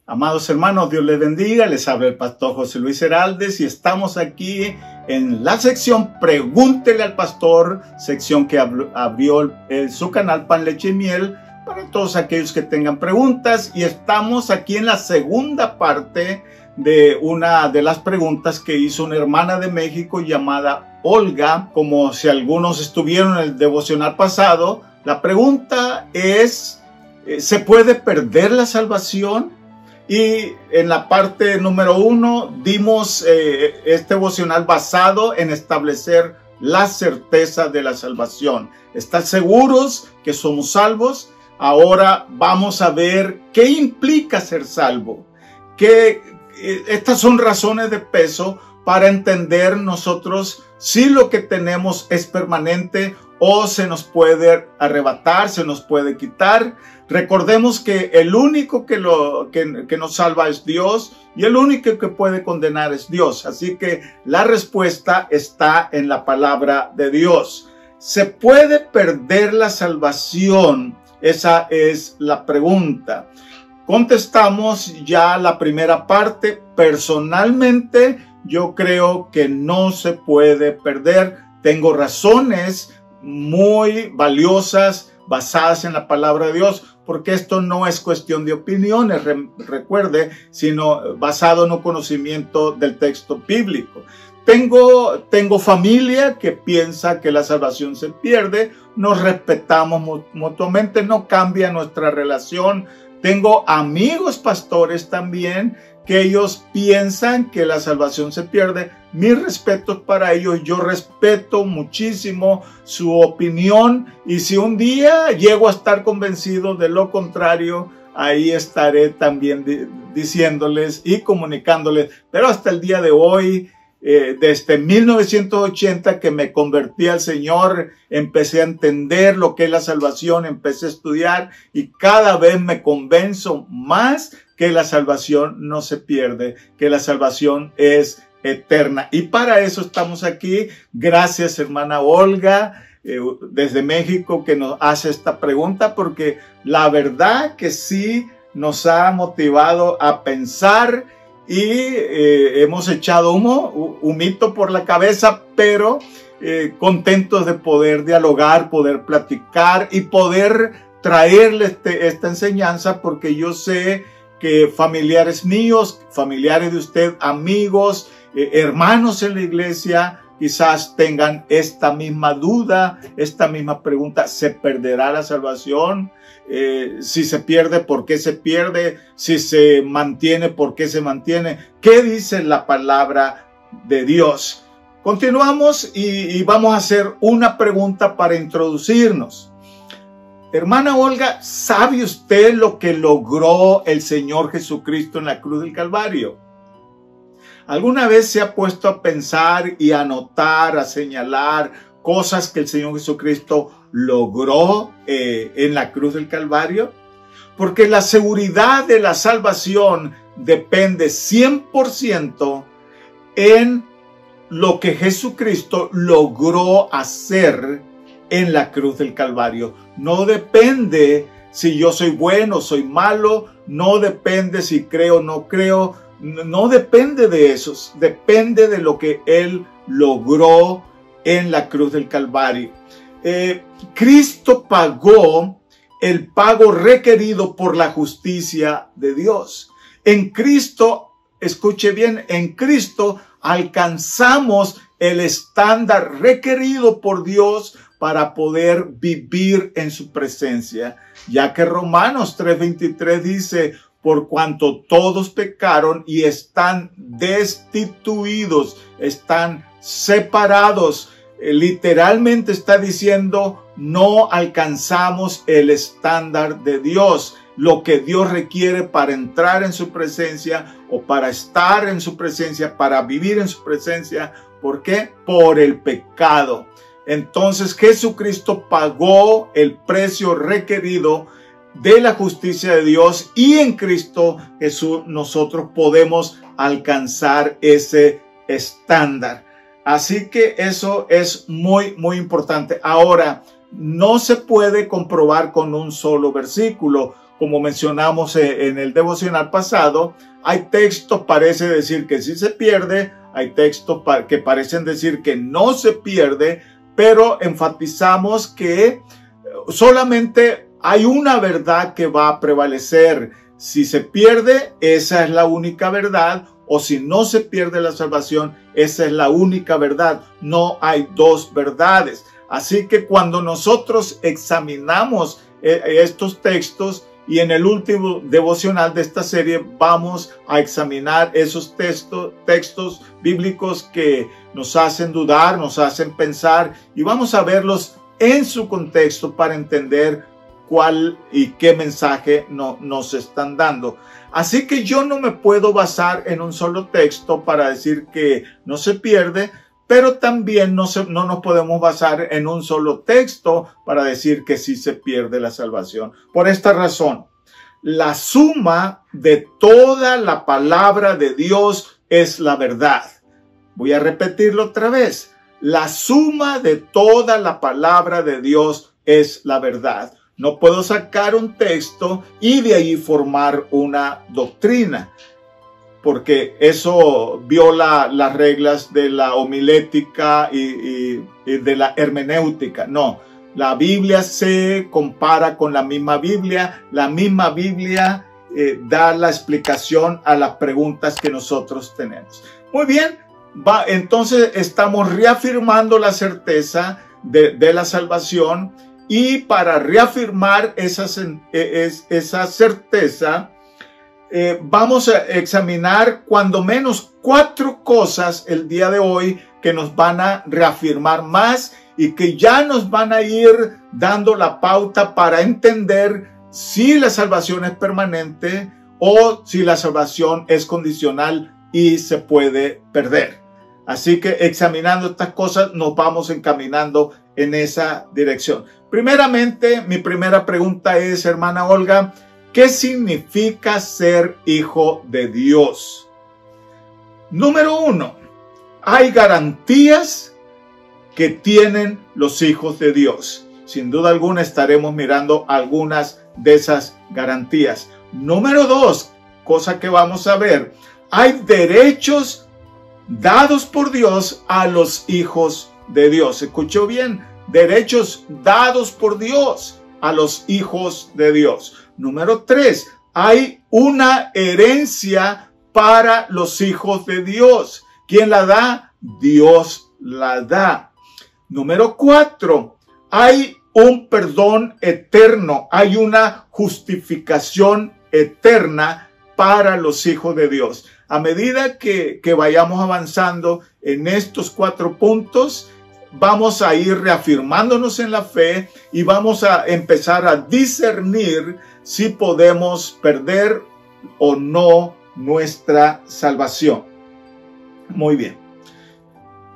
Amados hermanos, Dios les bendiga. Les habla el pastor José Luis Heraldes y estamos aquí en la sección Pregúntele al Pastor, sección que abrió su canal Pan, Leche y Miel para todos aquellos que tengan preguntas. Y estamos aquí en la segunda parte de una de las preguntas que hizo una hermana de México llamada Olga. Como si algunos estuvieron en el devocional pasado, la pregunta es, ¿se puede perder la salvación? Y en la parte número 1 dimos este devocional basado en establecer la certeza de la salvación. ¿Están seguros que somos salvos? Ahora vamos a ver qué implica ser salvo. Estas son razones de peso para entender nosotros si lo que tenemos es permanente o se nos puede arrebatar, se nos puede quitar. Recordemos que el único que nos salva es Dios y el único que puede condenar es Dios. Así que la respuesta está en la palabra de Dios. ¿Se puede perder la salvación? Esa es la pregunta. Contestamos ya la primera parte. Personalmente, yo creo que no se puede perder. Tengo razones muy valiosas basadas en la palabra de Dios, porque esto no es cuestión de opiniones, recuerde, sino basado en un conocimiento del texto bíblico. Tengo familia que piensa que la salvación se pierde, nos respetamos mutuamente, no cambia nuestra relación. Tengo amigos pastores también que ellos piensan que la salvación se pierde. Mis respetos para ellos, yo respeto muchísimo su opinión y si un día llego a estar convencido de lo contrario, ahí estaré también diciéndoles y comunicándoles. Pero hasta el día de hoy, desde 1980 que me convertí al Señor, empecé a entender lo que es la salvación, empecé a estudiar y cada vez me convenzo más que la salvación no se pierde, que la salvación es eterna. Y para eso estamos aquí. Gracias, hermana Olga, desde México, que nos hace esta pregunta, porque la verdad que sí nos ha motivado a pensar y hemos echado humito por la cabeza, pero contentos de poder dialogar, poder platicar y poder traerle esta enseñanza, porque yo sé que familiares míos, familiares de usted, amigos, hermanos en la iglesia, quizás tengan esta misma duda, esta misma pregunta: ¿se perderá la salvación? Si se pierde, ¿por qué se pierde? Si se mantiene, ¿por qué se mantiene? ¿Qué dice la palabra de Dios? Continuamos y vamos a hacer una pregunta para introducirnos. Hermana Olga, ¿sabe usted lo que logró el Señor Jesucristo en la cruz del Calvario? ¿Alguna vez se ha puesto a pensar y a anotar, a señalar cosas que el Señor Jesucristo logró en la cruz del Calvario? Porque la seguridad de la salvación depende 100% en lo que Jesucristo logró hacer en la cruz del Calvario. No depende si yo soy bueno o soy malo, no depende si creo o no creo, no depende de eso, depende de lo que Él logró en la cruz del Calvario. Cristo pagó el pago requerido por la justicia de Dios. En Cristo, escuche bien, en Cristo alcanzamos el estándar requerido por Dios para poder vivir en su presencia, ya que Romanos 3:23 dice: por cuanto todos pecaron y están destituidos, están separados. Literalmente está diciendo, no alcanzamos el estándar de Dios, lo que Dios requiere para entrar en su presencia o para estar en su presencia, para vivir en su presencia. ¿Por qué? Por el pecado. Entonces Jesucristo pagó el precio requerido de la justicia de Dios y en Cristo Jesús nosotros podemos alcanzar ese estándar. Así que eso es muy importante. Ahora, no se puede comprobar con un solo versículo. como mencionamos en el devocional pasado, hay textos parece decir que sí se pierde, hay textos que parecen decir que no se pierde, pero enfatizamos que solamente hay una verdad que va a prevalecer. Si se pierde, esa es la única verdad, o si no se pierde la salvación, esa es la única verdad. No hay dos verdades. Así que cuando nosotros examinamos estos textos, y en el último devocional de esta serie vamos a examinar esos textos bíblicos que nos hacen dudar, nos hacen pensar, y vamos a verlos en su contexto para entender cuál y qué mensaje nos están dando. Así que yo no me puedo basar en un solo texto para decir que no se pierde, pero también no nos podemos basar en un solo texto para decir que sí se pierde la salvación. Por esta razón, la suma de toda la palabra de Dios es la verdad. Voy a repetirlo otra vez. La suma de toda la palabra de Dios es la verdad. No puedo sacar un texto y de ahí formar una doctrina, porque eso viola las reglas de la homilética y de la hermenéutica. No, la Biblia se compara con la misma Biblia da la explicación a las preguntas que nosotros tenemos. Muy bien, entonces estamos reafirmando la certeza de la salvación, y para reafirmar esa certeza, vamos a examinar cuando menos 4 cosas el día de hoy que nos van a reafirmar más y que ya nos van a ir dando la pauta para entender si la salvación es permanente o si la salvación es condicional y se puede perder. Así que examinando estas cosas nos vamos encaminando en esa dirección. Primeramente, mi primera pregunta es, hermana Olga, ¿qué significa ser hijo de Dios? Número 1, hay garantías que tienen los hijos de Dios. Sin duda alguna estaremos mirando algunas de esas garantías. Número 2, cosa que vamos a ver, hay derechos dados por Dios a los hijos de Dios. ¿Escuchó bien? Derechos dados por Dios a los hijos de Dios. Número 3, hay una herencia para los hijos de Dios. ¿Quién la da? Dios la da. Número 4, hay un perdón eterno, hay una justificación eterna para los hijos de Dios. A medida que vayamos avanzando en estos 4 puntos, vamos a ir reafirmándonos en la fe y vamos a empezar a discernir si podemos perder o no nuestra salvación. Muy bien.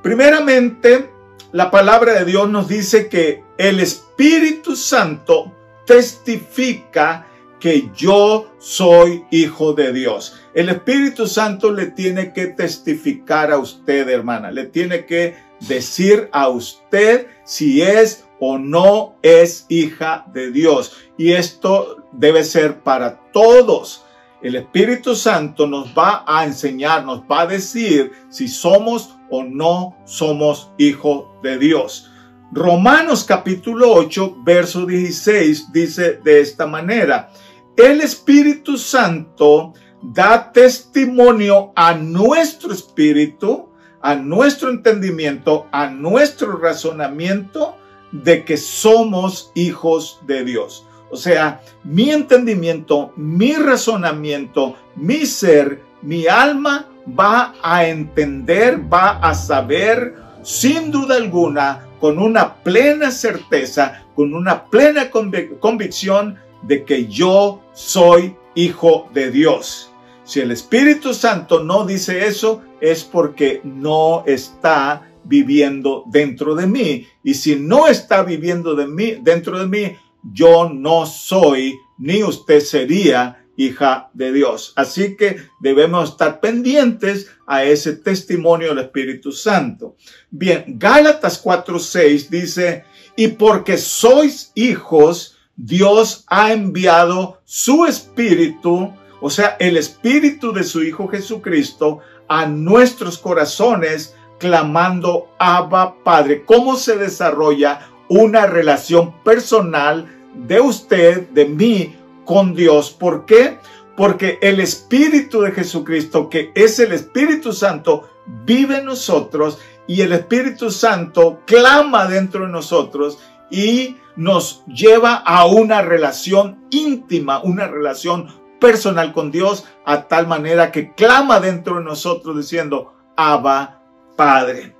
Primeramente, la palabra de Dios nos dice que el Espíritu Santo testifica que yo soy hijo de Dios. El Espíritu Santo le tiene que testificar a usted, hermana. Le tiene que decir a usted si es o no es hija de Dios. Y esto debe ser para todos. El Espíritu Santo nos va a enseñar, nos va a decir si somos o no somos hijos de Dios. Romanos capítulo 8, verso 16 dice de esta manera: el Espíritu Santo da testimonio a nuestro espíritu, a nuestro entendimiento, a nuestro razonamiento de que somos hijos de Dios. O sea, mi entendimiento, mi razonamiento, mi ser, mi alma va a entender, va a saber, sin duda alguna, con una plena certeza, con una plena convicción de que yo soy hijo de Dios. Si el Espíritu Santo no dice eso, es porque no está viviendo dentro de mí. Y si no está viviendo dentro de mí, yo no soy, ni usted sería hija de Dios. Así que debemos estar pendientes a ese testimonio del Espíritu Santo. Bien, Gálatas 4:6 dice: y porque sois hijos, Dios ha enviado su Espíritu, o sea, el Espíritu de su Hijo Jesucristo, a nuestros corazones, clamando Abba Padre. ¿Cómo se desarrolla una relación personal de usted, de mí, con Dios? ¿Por qué? Porque el Espíritu de Jesucristo, que es el Espíritu Santo, vive en nosotros, y el Espíritu Santo clama dentro de nosotros y nos lleva a una relación íntima, una relación personal con Dios, a tal manera que clama dentro de nosotros diciendo Abba Padre.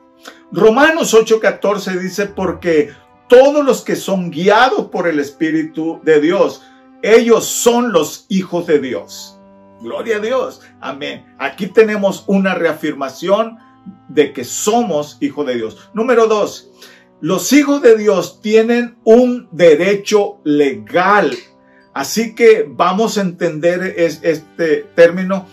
Romanos 8:14 dice: porque todos los que son guiados por el Espíritu de Dios, ellos son los hijos de Dios. Gloria a Dios. Amén. Aquí tenemos una reafirmación de que somos hijos de Dios. Número 2. Los hijos de Dios tienen un derecho legal. Así que vamos a entender este término.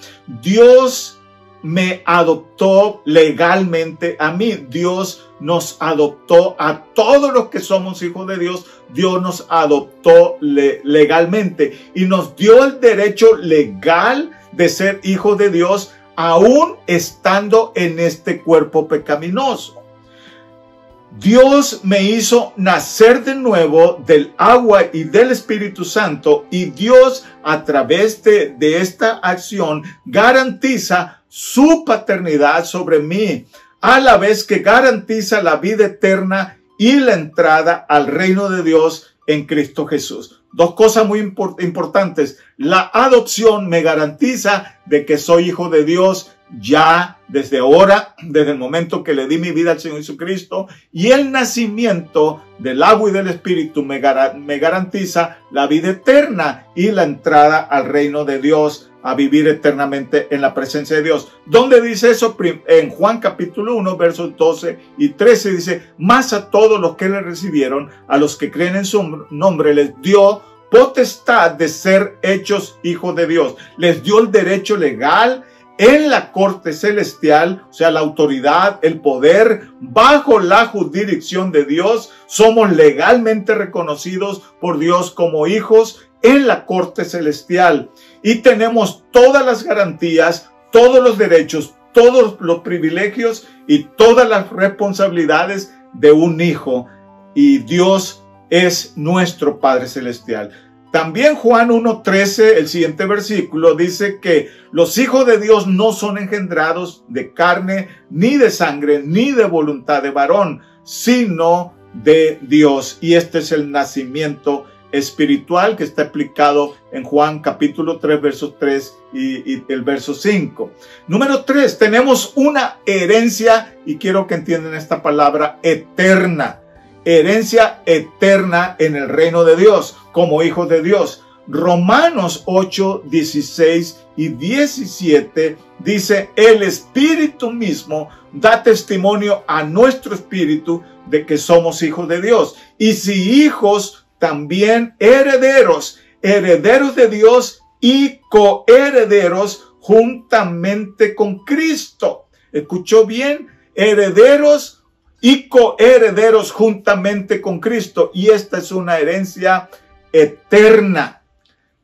Dios me adoptó legalmente a mí. Dios nos adoptó a todos los que somos hijos de Dios. Dios nos adoptó legalmente y nos dio el derecho legal de ser hijos de Dios, aún estando en este cuerpo pecaminoso. Dios me hizo nacer de nuevo del agua y del Espíritu Santo, y Dios, a través de esta acción, garantiza su paternidad sobre mí, a la vez que garantiza la vida eterna y la entrada al reino de Dios en Cristo Jesús. Dos cosas muy importantes. La adopción me garantiza de que soy hijo de Dios ya desde ahora, desde el momento que le di mi vida al Señor Jesucristo, y el nacimiento del agua y del Espíritu me garantiza la vida eterna y la entrada al reino de Dios, a vivir eternamente en la presencia de Dios. ¿Dónde dice eso? En Juan capítulo 1, versos 12 y 13 dice: mas a todos los que le recibieron, a los que creen en su nombre, les dio potestad de ser hechos hijos de Dios. Les dio el derecho legal en la corte celestial, o sea, la autoridad, el poder, bajo la jurisdicción de Dios. Somos legalmente reconocidos por Dios como hijos en la corte celestial, y tenemos todas las garantías, todos los derechos, todos los privilegios y todas las responsabilidades de un hijo, y Dios es nuestro Padre Celestial. También Juan 1:13, el siguiente versículo, dice que los hijos de Dios no son engendrados de carne, ni de sangre, ni de voluntad de varón, sino de Dios. Y este es el nacimiento espiritual que está explicado en Juan capítulo 3, versos 3 y el verso 5. Número 3, tenemos una herencia, y quiero que entiendan esta palabra, eterna. Herencia eterna en el reino de Dios, como hijos de Dios. Romanos 8, 16 y 17 dice: el Espíritu mismo da testimonio a nuestro espíritu de que somos hijos de Dios. Y si hijos, también herederos, herederos de Dios y coherederos juntamente con Cristo. ¿Escuchó bien? Herederos y coherederos juntamente con Cristo. Y esta es una herencia eterna.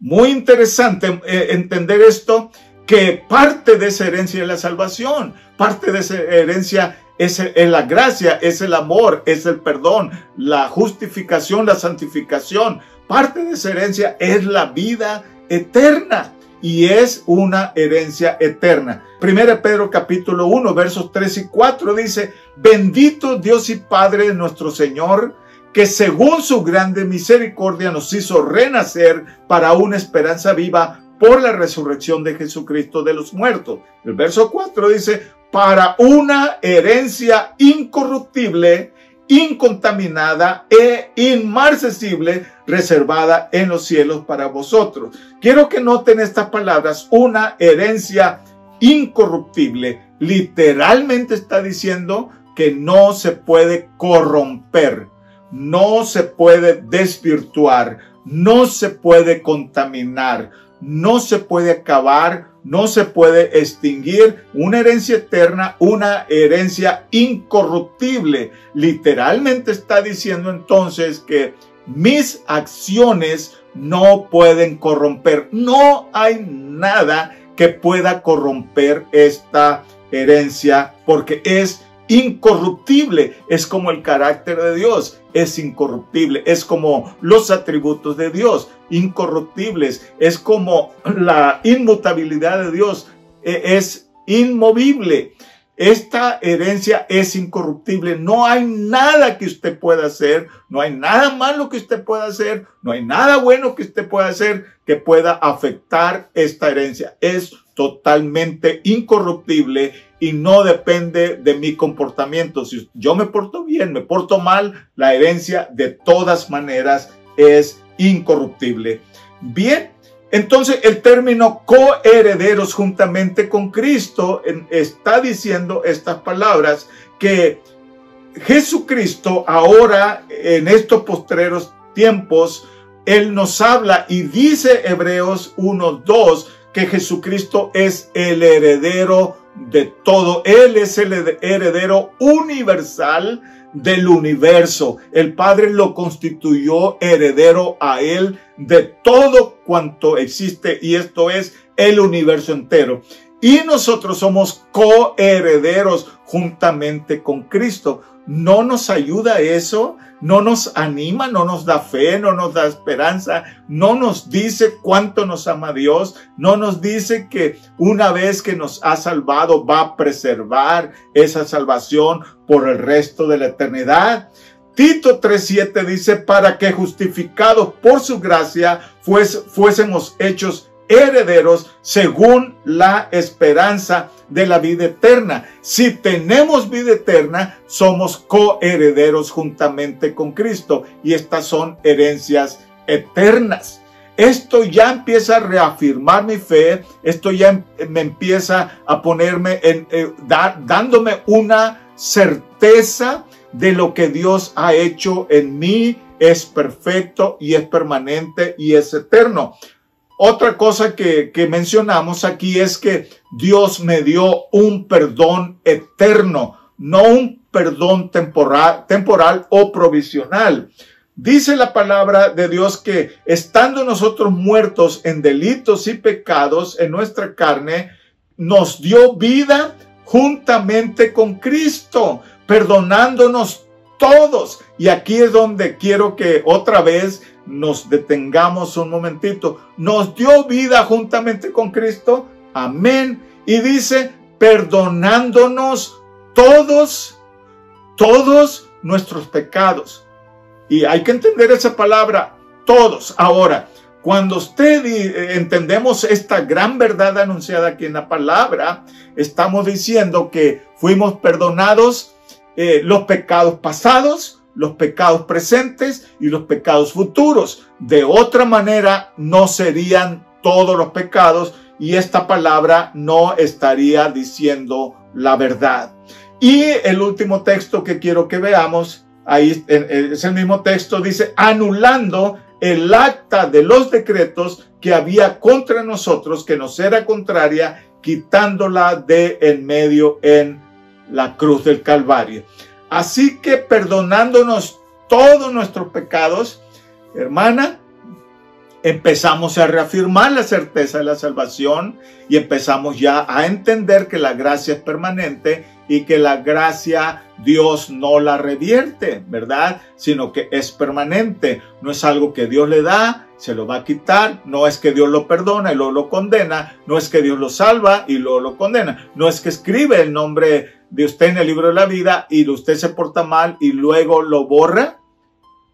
Muy interesante entender esto, que parte de esa herencia es la salvación, parte de esa herencia es la gracia, es el amor, es el perdón, la justificación, la santificación. Parte de esa herencia es la vida eterna, y es una herencia eterna. 1 Pedro capítulo 1, versos 3 y 4 dice: bendito Dios y Padre de nuestro Señor, que según su grande misericordia nos hizo renacer para una esperanza viva por la resurrección de Jesucristo de los muertos. El verso 4 dice: para una herencia incorruptible, incontaminada e inmarcesible, reservada en los cielos para vosotros. Quiero que noten estas palabras: una herencia incorruptible. Literalmente está diciendo que no se puede corromper, no se puede desvirtuar, no se puede contaminar, no se puede acabar, no se puede extinguir. Una herencia eterna, una herencia incorruptible. Literalmente está diciendo entonces que mis acciones no pueden corromper. No hay nada que pueda corromper esta herencia porque es incorruptible. Es como el carácter de Dios, es incorruptible. Es como los atributos de Dios, incorruptibles. Es como la inmutabilidad de Dios, es inmovible. Esta herencia es incorruptible. No hay nada que usted pueda hacer, no hay nada malo que usted pueda hacer, no hay nada bueno que usted pueda hacer que pueda afectar esta herencia. Es totalmente incorruptible y no depende de mi comportamiento. Si yo me porto bien, me porto mal, la herencia de todas maneras es incorruptible. Bien. Entonces el término coherederos juntamente con Cristo está diciendo estas palabras, que Jesucristo ahora en estos postreros tiempos, Él nos habla y dice Hebreos 1:2 que Jesucristo es el heredero de todo. Él es el heredero universal del universo. El Padre lo constituyó heredero a Él de todo cuanto existe, y esto es el universo entero. Y nosotros somos coherederos juntamente con Cristo. ¿No nos ayuda eso? ¿No nos anima? ¿No nos da fe? ¿No nos da esperanza? ¿No nos dice cuánto nos ama Dios? ¿No nos dice que una vez que nos ha salvado va a preservar esa salvación por el resto de la eternidad? Tito 3:7 dice, para que justificados por su gracia fuésemos hechos herederos según la esperanza de la vida eterna. Si tenemos vida eterna, somos coherederos juntamente con Cristo, y estas son herencias eternas. Esto ya empieza a reafirmar mi fe, esto ya me empieza a ponerme dándome una certeza de lo que Dios ha hecho en mí. Es perfecto y es permanente y es eterno. Otra cosa que mencionamos aquí es que Dios me dio un perdón eterno, no un perdón temporal o provisional. Dice la palabra de Dios que estando nosotros muertos en delitos y pecados en nuestra carne, nos dio vida juntamente con Cristo, perdonándonos todos. Y aquí es donde quiero que otra vez nos detengamos un momentito. Nos dio vida juntamente con Cristo. Amén. Y dice, perdonándonos todos nuestros pecados. Y hay que entender esa palabra, todos. Ahora, cuando entendemos esta gran verdad anunciada aquí en la palabra, estamos diciendo que fuimos perdonados los pecados pasados, los pecados presentes y los pecados futuros. De otra manera, no serían todos los pecados y esta palabra no estaría diciendo la verdad. Y el último texto que quiero que veamos, ahí es el mismo texto, dice, anulando el acta de los decretos que había contra nosotros, que nos era contraria, quitándola de en medio en la cruz del Calvario. Así que perdonándonos todos nuestros pecados, hermana, empezamos a reafirmar la certeza de la salvación y empezamos ya a entender que la gracia es permanente y que la gracia Dios no la revierte, ¿verdad? Sino que es permanente. No es algo que Dios le da, se lo va a quitar. No es que Dios lo perdona y luego lo condena. No es que Dios lo salva y luego lo condena. No es que escribe el nombre de usted en el libro de la vida y usted se porta mal y luego lo borra,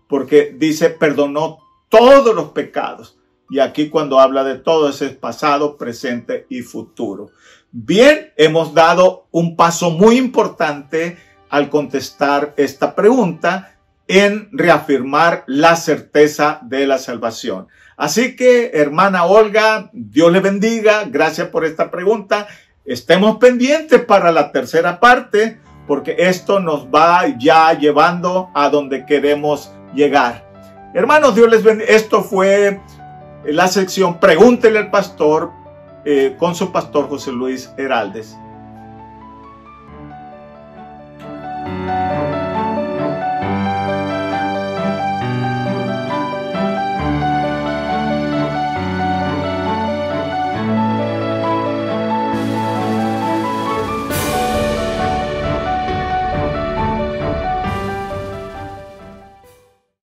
porque dice perdonó todos los pecados. Y aquí cuando habla de todo, ese es pasado, presente y futuro. Bien, hemos dado un paso muy importante al contestar esta pregunta en reafirmar la certeza de la salvación. Así que, hermana Olga, Dios le bendiga. Gracias por esta pregunta. Estemos pendientes para la tercera parte, porque esto nos va ya llevando a donde queremos llegar. Hermanos, Dios les bendiga. Esto fue la sección Pregúntele al Pastor con su pastor José Luis Heraldes.